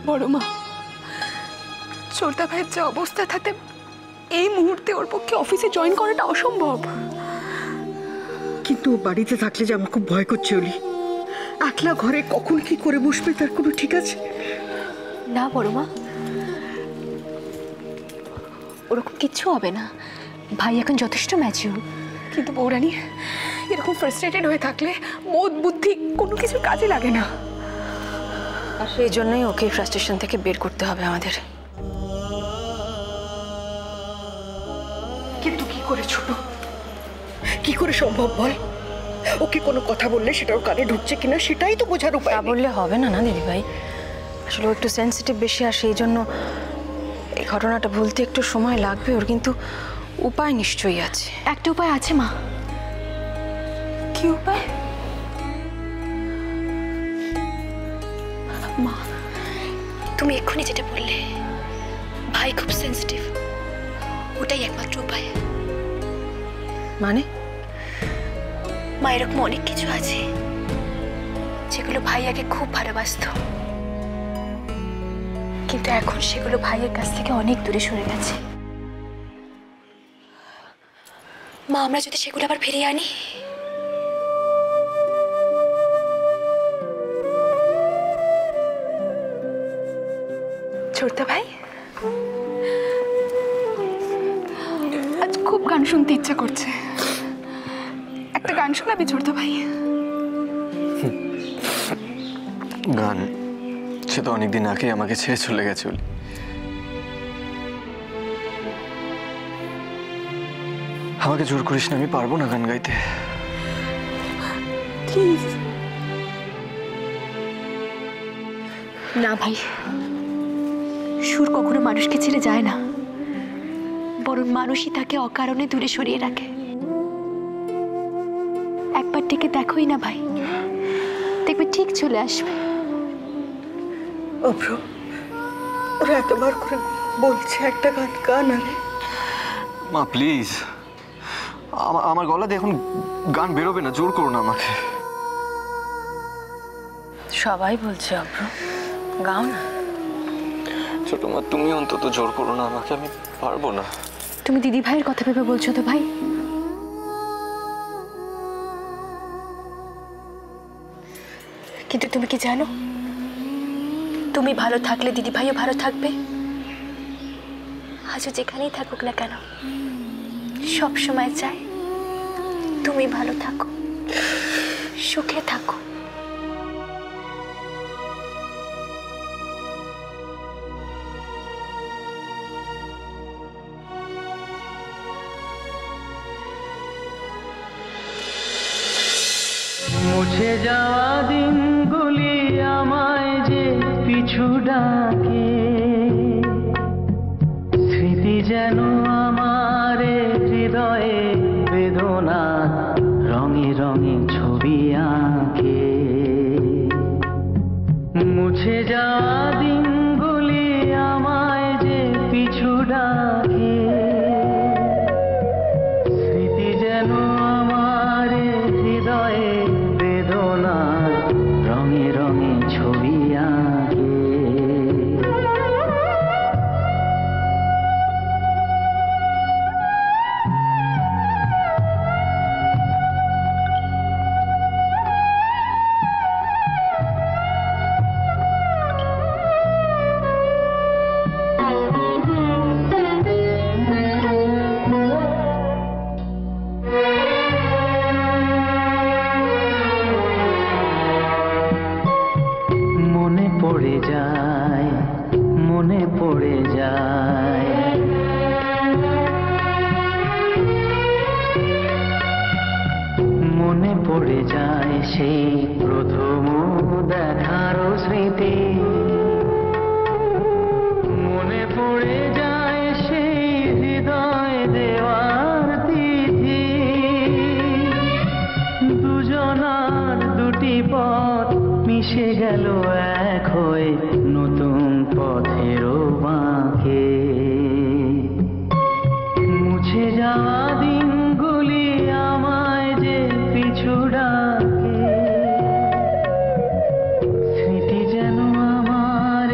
বড় মা, ছোটদা ভাইয়ের যে অবস্থা থাকে এই মুহূর্তে ওর পক্ষে অফিসে জয়েন করাটা অসম্ভব। কিন্তু বাড়িতে থাকলে যে আমার খুব ভয় করছে অলি। একলা ঘরে কখন কি করে বসবে তার কোনো ঠিক আছে? না বড় মা, ওরকম কিচ্ছু হবে না। ভাই এখন যথেষ্ট ম্যাচিউর। কিন্তু বৌরানী এরকম ফ্রাস্ট্রেটেড হয়ে থাকলে বোধ বুদ্ধি কোনো কিছু কাজে লাগে না। আর সেই জন্যই ওকে ফ্রাস্ট্রেশন থেকে বের করতে হবে আমাদের। কিন্তু কি করে ছোট, কি করে সম্ভব বল? ওকে কোনো কথা বললে সেটা ওর কানে ঢুকছে কিনা সেটাই তো বোঝার উপায়। তা বললে হবে না না দিদিভাই, আসলে ও একটু সেন্সিটিভ বেশি, আর সেই জন্য এই ঘটনাটা ভুলতে একটু সময় লাগবে ওর, কিন্তু উপায় নিশ্চয়ই আছে। একটা উপায় আছে মা। কি উপায়? মা, তুমি এক্ষুনি যেটা বললে ভাই খুব সেন্সিটিভ, ওটাই একমাত্র উপায়। মানে? মা, এরকম অনেক কিছু আছে যেগুলো ভাই আগে খুব ভালোবাসতো, কিন্তু এখন সেগুলো ভাইয়ের কাছ থেকে অনেক দূরে সরে গেছে। মা, আমরা যদি সেগুলো আবার ফিরিয়ে আনি, ছোটদা ভাই আজ খুব গান শুনতে ইচ্ছা করছে। একটা গান শোনাবি ছোটদা ভাই? গান? সে তো অনেকদিন আগে আমাকে ছেড়ে চলে গেছে। আমাকে জোর করিস না, আমি পারবো না গান গাইতে। প্লিজ। না ভাই, সুর কখনো মানুষকে ছেড়ে যায় না, বরং মানুষই তাকে অকারণে দূরে সরিয়ে রাখে। একবার থেকে দেখোই না ভাই, দেখবে ঠিক চলে আসবে। অভ্র, ওরা এতবার করে বলছে একটা গান গান। আরে মা প্লিজ, আমার গলা দিয়ে এখন গান বেরোবে না, জোর করো না আমাকে। সবাই বলছে অভ্র, গাও না। ছোট মা, তুমি অন্তত জোর করো না আমাকে, আমি পারবো না। তুমি দিদি ভাইয়ের কথা ভেবে বলছো তো ভাই? কিন্তু তুমি কি জানো, তুমি ভালো থাকলে দিদি ভাইও ভালো থাকবে। আজও যেখানেই থাকুক না কেন, সব সময় চাই তুমি ভালো থাকো, সুখে থাকো। মুছে যাওয়া দিনগুলি আমায় যে পিছু ডাকে, স্মৃতি যেন আমার হৃদয়ে বেদনা রঙে রঙে ছবি আঁকে। মুছে যাওয়া দিনগুলি আমায় যে পিছু ডাকে, স্মৃতি যেন আমার হৃদয়ে বেদনা রঙে রঙে ছবি আঁকে। মনে পড়ে যায়, মনে পড়ে যায়, মনে পড়ে যায় সেই প্রথম দেখার স্মৃতি। মনে পড়ে যায় সেই হৃদয় দেওয়ার তিথি। দুজনার দুটি পথ মিশে গেল এক হয়ে নতুন পথেরও বাঁকে। মুছে যাওয়া দিনগুলি আমায় যে পিছু ডাকে, স্মৃতি যেন আমার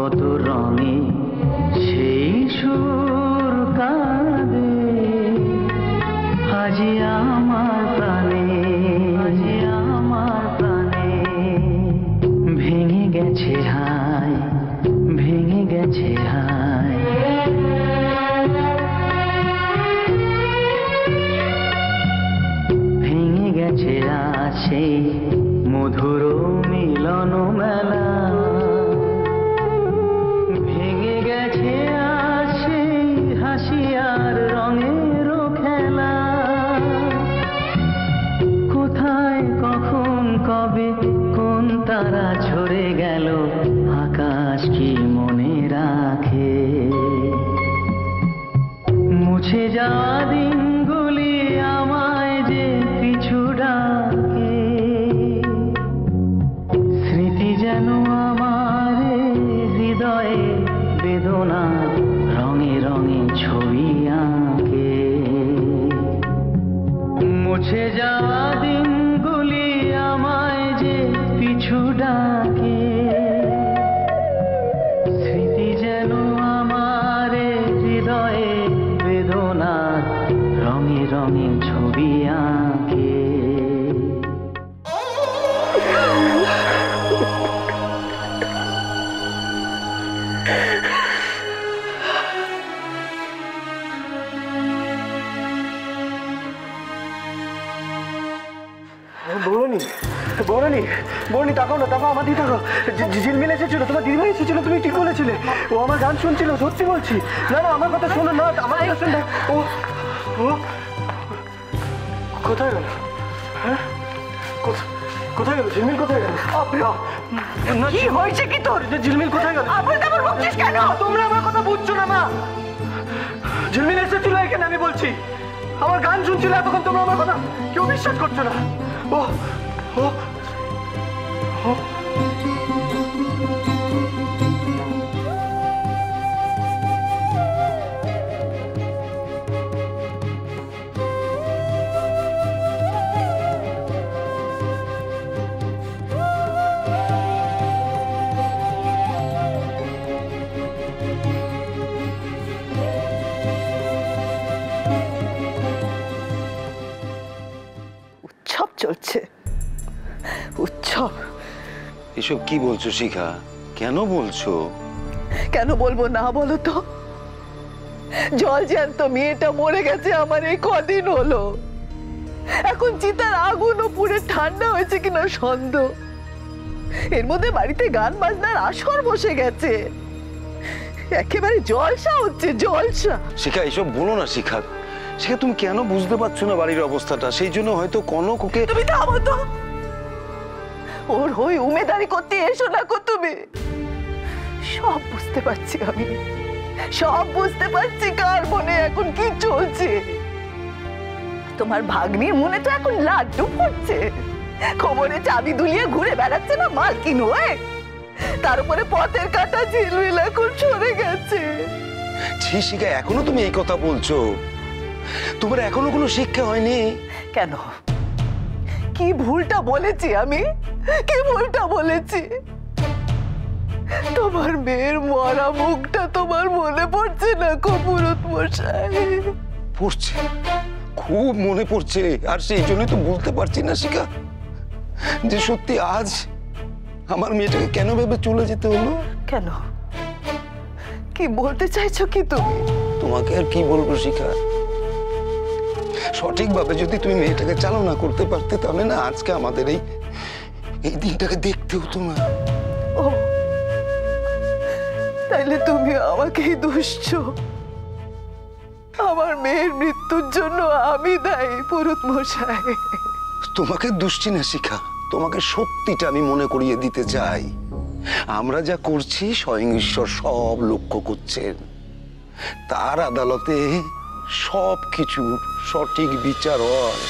কত রঙে সেই সুর কাঁদে আজি আমার প্রাণে, আজি আমার প্রাণে ভেঙে গেছে হায়, ভেঙে গেছে হায়। ভেঙে গেছে আজ সেই মধুর মিলন মেলা, ভেঙে গেছে আজ সেই হাসি আর রঙের খেলা। কোথায় কখন কবে কোন তারা ঝরে গেল আকাশ কি মনে রাখে। মুছে যাওয়া দিনগুলি আমায় যে পিছু ডাকে, স্মৃতি যেন আমার হৃদয়ে বেদনা রঙে রঙে ছবি আঁকে। মুছে যাওয়া দিনগুলি আমায় যে পিছু ডাকে, স্মৃতি যেন আমার হৃদয়ে বেদনা রঙে রঙে ছবি আঁকে। বৌরানী, বৌরানী, বৌরানী তাকাও না, তাকাও আমার দিকে তাকাও। ঝিলমিল এসেছিল, তোমার দিদিভাই এসেছিল, তুমি ঠিক বলেছিলে। ও আমার গান শুনছিল, সত্যি বলছি। না না, আমার কথা শোনো না, আমার কথা শুনবে। ও ও কোথায় গেল? হ্যাঁ, কোথায় গেল ঝিলমিল? কোথায় গেল? কি হয়েছে কি তোর? ঝিলমিল কোথায় গেল? আবার বকছিস কেন? তোমরা আমার কথা বুঝছো না মা। ঝিলমিল এসেছিল এখানে, আমি বলছি। আমার গান শুনছিল এতক্ষণ, তোমরা আমার কথা কেউ বিশ্বাস করছো না। ও ও ও উৎসব চলছে, উৎসব। এসব কি বলছো শিখা? কেন বলছো? কেন বলবো না বলো তো? জল জ্যান্ত মেয়েটা মরে গেছে আমার এই কদিন হলো। এখন চিতার আগুনও পুড়ে ঠান্ডা হয়েছে কিনা সন্দেহ। এর মধ্যে বাড়িতে গান বাজনার আসর বসে গেছে, একেবারে জলসা হচ্ছে, জলসা। শিখা এসব বলো না শিখা। শিখা তুমি কেন বুঝতে পারছো না বাড়ির অবস্থাটা? সেই জন্য হয়তো কনক ওকে। তুমি থামো তো, ওর হয়ে উমেদারি করতে এসো না কো তুমি। সব বুঝতে পারছি আমি, সব বুঝতে পারছি কার মনে এখন কি চলছে। তোমার ভাগ্নির মনে তো এখন লাড্ডু ফুটছে, খবরে চাবি দুলিয়ে ঘুরে বেড়াচ্ছে না মালকিন হয়ে। তার উপরে পথের কাটা ঝিলমিল এখন সরে গেছে। ছি শিখা, এখনো তুমি এই কথা বলছো? তোমার এখনো কোনো শিক্ষা হয়নি? কেন? কি ভুলটা বলেছি আমি? কি ভুলটা বলেছি? তোমার মেয়ের মরা মুখটা তোমার মনে পড়ছে না কপুরত মশাই? পড়ছে, খুব মনে পড়ছে। আর সেই জন্যই তো বলতে পারছি না শিখা যে সত্যি আজ আমার মেয়েটাকে কেন ভেবে চলে যেতে হলো। কেন? কি বলতে চাইছো কি তুমি? তোমাকে আর কি বলবো শিখা। সঠিকভাবে যদি তুমি মেয়েটাকে চালনা করতে পারতে, তাহলে না আজকে আমাদের এই দিনটাকে দেখতে হতো না। ও তাইলে তুমি আমাকেই দুষছো? আমার মেয়ের মৃত্যুর জন্য আমি দায়ী পুরুত মশাই? তোমাকে দুষছি না শিখা, তোমাকে সত্যিটা আমি মনে করিয়ে দিতে চাই। আমরা যা করছি স্বয়ং ঈশ্বর সব লক্ষ্য করছেন। তার আদালতে সব কিছু সঠিক বিচার হয়।